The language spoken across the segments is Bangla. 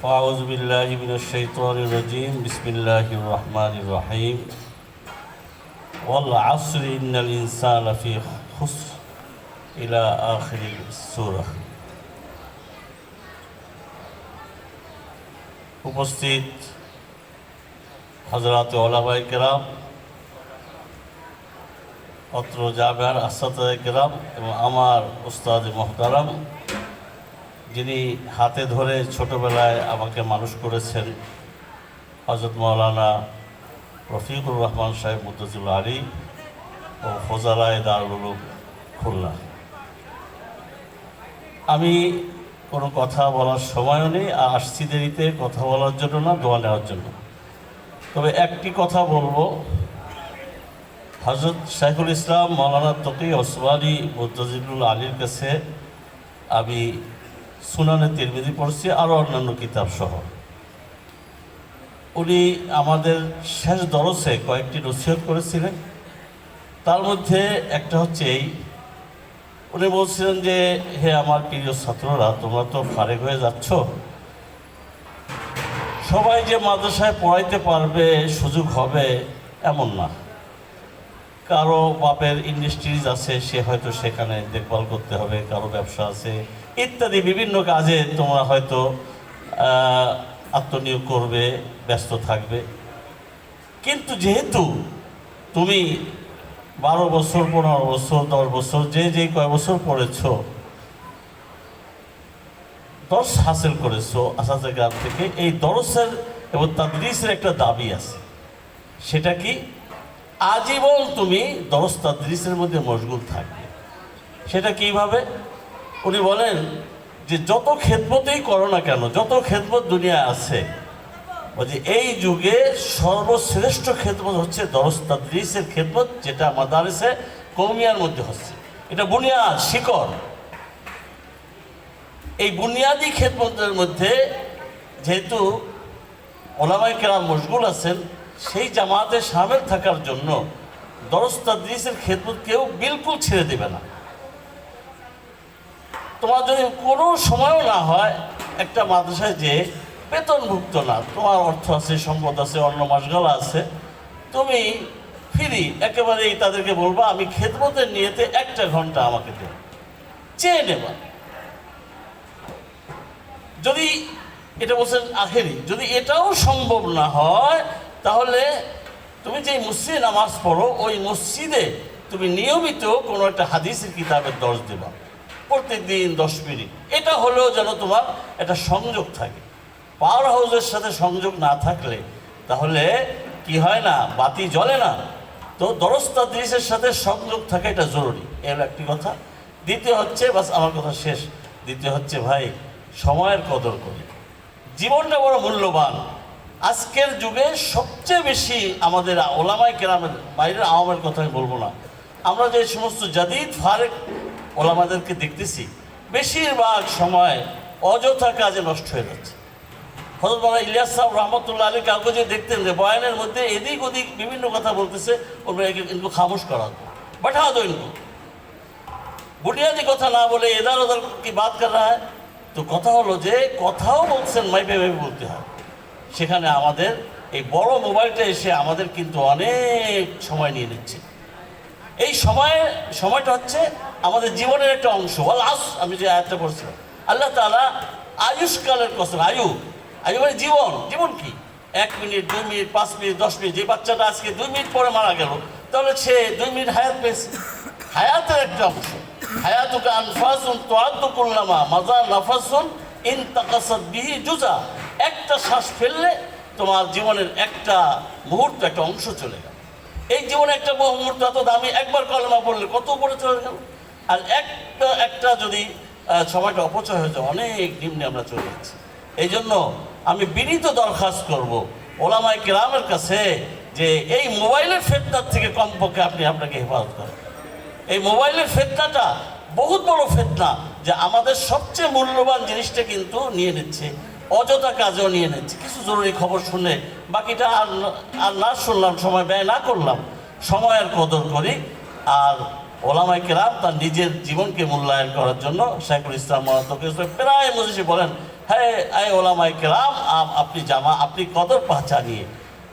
فأعوذ بالله من الشيطان الرجيم بسم الله الرحمن الرحيم والعصر إن الإنسان لفي خسر إلى آخر السورة। উপস্থিত হযরত ওলামায়ে কেরাম, অত্র জামিয়ার আসাতিজা কেরাম এবং আমার উস্তাদ মুহতারাম, যিনি হাতে ধরে ছোটবেলায় আমাকে মানুষ করেছেন, হযরত মাওলানা রফিকুর রহমান সাহেব মুদ্দাসিরুল আলী ও ফজলায়ে দারুল উলুম খুলনা। আমি কোনো কথা বলার সময়ও নেই, আসছি দেরিতে, কথা বলার জন্য না, দোয়া নেওয়ার জন্য। তবে একটি কথা বলবো, হযরত শাইখুল ইসলাম মাওলানা তকি ওসমানী মুদ্দাসিরুল আলীর কাছে আমি সুনানে তিরমিজি পড়ছি, আরও অন্যান্য কিতাব সহ। উনি আমাদের শেষ দরসে কয়েকটি নসিহত করেছিলেন। তার মধ্যে একটা হচ্ছে এই, উনি বলছিলেন যে হে আমার প্রিয় ছাত্ররা, তোমরা তো ফারেগ হয়ে যাচ্ছ, সবাই যে মাদ্রাসায় পড়াইতে পারবে, সুযোগ হবে এমন না। কারো বাপের ইন্ডাস্ট্রিজ আছে, সে হয়তো সেখানে দেখভাল করতে হবে, কারো ব্যবসা আছে ইত্যাদি, বিভিন্ন কাজে তোমরা হয়তো আত্মনিয়োগ করবে, ব্যস্ত থাকবে। কিন্তু যেহেতু তুমি 12 বছর, 15 বছর, 10 বছর, যে কয় বছর পড়েছ, দর্স হাসিল করেছো আসাতিজা গ্রাম থেকে, এই দরসের এবং তাদরিসের একটা দাবি আছে। সেটা কি? আজীবন তুমি দরস তাদরিসের মধ্যে মশগুল থাকবে। সেটা কিভাবে? উনি বলেন যে যত খেদমতেই করো না কেন, যত খেদমত দুনিয়ায় আছে, বলছে এই যুগে সর্বশ্রেষ্ঠ খেদমত হচ্ছে দরস তাদরিসের খেদমত, যেটা মাদারিসে কওমিয়ার মধ্যে হচ্ছে। এটা বুনিয়াদ, শিকড়। এই বুনিয়াদি খেদমতের মধ্যে যেহেতু ওলামায়ে কেরাম মশগুল আছেন, সেই জামাতে শামিল থাকার জন্য দরস তাদরিসের খেদমত কেউ বিলকুল ছেড়ে দেবে না। তোমার যদি কোনো সময়ও না হয় একটা মাদ্রাসায় যে বেতনভুক্ত না, তোমার অর্থ আছে, সম্পদ আছে, অন্য মাসগালা আছে, তুমি ফ্রি একেবারেই তাদেরকে বলবা আমি খেদমতের নিয়েতে 1 ঘন্টা আমাকে দেব, চেয়ে নেবা। যদি এটা বলছেন আখেরি, যদি এটাও সম্ভব না হয়, তাহলে তুমি যে মসজিদে নামাজ পড়ো, ওই মসজিদে তুমি নিয়মিত কোনো একটা হাদিসের কিতাবের দর্স দেবা, প্রত্যেক দিন 10 মিনিট। এটা হলেও যেন তোমার একটা সংযোগ থাকে। পাওয়ার হাউসের সাথে সংযোগ না থাকলে তাহলে কি হয় না, বাতি জ্বলে না। তো দরস তাদরিসের সাথে সংযোগ থাকা এটা জরুরি। এর একটি কথা। দ্বিতীয় হচ্ছে, বাস আমার কথা শেষ, দ্বিতীয় হচ্ছে ভাই, সময়ের কদর করি। জীবনটা বড় মূল্যবান। আজকের যুগে সবচেয়ে বেশি আমাদের ওলামায়ে কেরামের, বাইরের আওয়ামের কথা আমি বলবো না, আমরা যে সমস্ত জাদিদ ফারেক ওলামাদেরকে দেখতেছি, বেশিরভাগ সময় অযথা কাজে নষ্ট হয়ে যাচ্ছে। হযরত মাওলানা ইলিয়াস সাহেব রহমতুল্লাহ আলী কাগজে দেখতেন যে বয়ানের মধ্যে এদিক ওদিক বিভিন্ন কথা বলতেছে, ওরা ইनको খামোশ করা দো, बैठा दो इनको, বুনিয়াদি কথা না বলে এদার ওদার কি বাত কর रहा है। তো কথা হলো যে কথাও বলছেন, মাইপে মাইপে বলতে হয়। সেখানে আমাদের এই বড় মোবাইলটা এসে আমাদের কিন্তু অনেক সময় নিয়ে নিচ্ছে। এই সময়টা হচ্ছে আমাদের জীবনের একটা অংশ। আমি যে আয়াতটা পড়ছিলাম, আল্লাহ তাআলা আয়ুষ্কালের কসম, আয়ু মানে জীবন। জীবন কি? 1 মিনিট, 2 মিনিট, 5 মিনিট, 10 মিনিট। যে বাচ্চাটা আজকে 2 মিনিট পরে মারা গেল, তাহলে সে 2 মিনিট হায়াত পেয়েছে। হায়াতের একটা অংশ। হায়াতুকা আনফাসুন তুআদ্দু কুল্লামা মাজা নাফাসুন ইন তাকাসাত বিহি জুজা। একটা শ্বাস ফেললে তোমার জীবনের একটা মুহূর্ত, একটা অংশ চলে গেল। এই জীবনে একটা মুহূর্ত এত দামি, একবার কলেমা পড়লে কত উপরে চলে গেল। আর একটা যদি সময়টা অপচয় হয়ে যায়, অনেক নিম্নে আমরা চলে যাচ্ছি। এই জন্য আমি বিনীত দরখাস্ত করব ওলামায়ে কেরামের কাছে যে এই মোবাইলের ফিতনার থেকে কমপক্ষে আপনি আপনাকে হেফাজত করেন। এই মোবাইলের ফিতনাটা বহুত বড় ফিতনা, যে আমাদের সবচেয়ে মূল্যবান জিনিসটা কিন্তু নিয়ে নিচ্ছে, অযথা কাজেও নিয়ে নিচ্ছে। কিছু জরুরি খবর শুনে বাকিটা আর না শুনলাম, সময় ব্যয় না করলাম। সময়ের কদর করি। আর ওলামায়ে কেরাম তার নিজের জীবনকে মূল্যায়ন করার জন্য শাইখুল ইসলাম প্রায় মজলিসে বলেন, হ্যাঁ আয় ওলামায়ে কেরাম, আপনি কদর পাহচানিয়ে,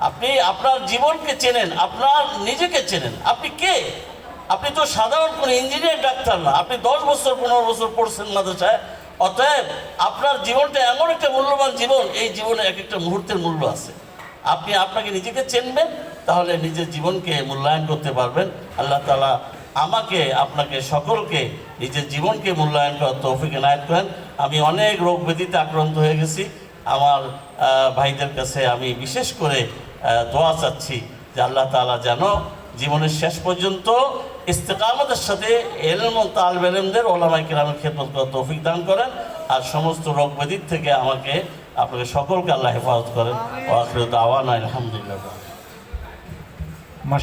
আপনি আপনার জীবনকে চেনেন, আপনার নিজেকে চেনেন, আপনি কে? আপনি তো সাধারণ কোনো ইঞ্জিনিয়ার ডাক্তার না, আপনি 10 বছর 15 বছর পড়ছেন মাদ্রাসায়। অতএব আপনার জীবনটা এমন একটা মূল্যবান জীবন, এই জীবনে এক একটা মুহূর্তের মূল্য আছে। আপনি আপনাকে নিজেকে চিনবেন, তাহলে নিজের জীবনকে মূল্যায়ন করতে পারবেন। আল্লাহ তাআলা আমাকে আপনাকে সকলকে নিজের জীবনকে মূল্যায়ন করার তৌফিক এনায়েত করেন। আমি অনেক রোগ ব্যাধিতে আক্রান্ত হয়ে গেছি। আমার ভাইদের কাছে আমি বিশেষ করে দোয়া চাচ্ছি যে আল্লাহ তাআলা যেন জীবনের শেষ পর্যন্ত ইস্তেকামতের সাথে ইলম ও তালিব ইলমদের ওলামায়ে কেরামের খেদমত করার তৌফিক দান করেন। আর সমস্ত রোগ ব্যাধির থেকে আমাকে আপনাকে সকলকে আল্লাহ হেফাজত করেন। ওয়া আখিরু দাওয়ানা আলহামদুলিল্লাহ।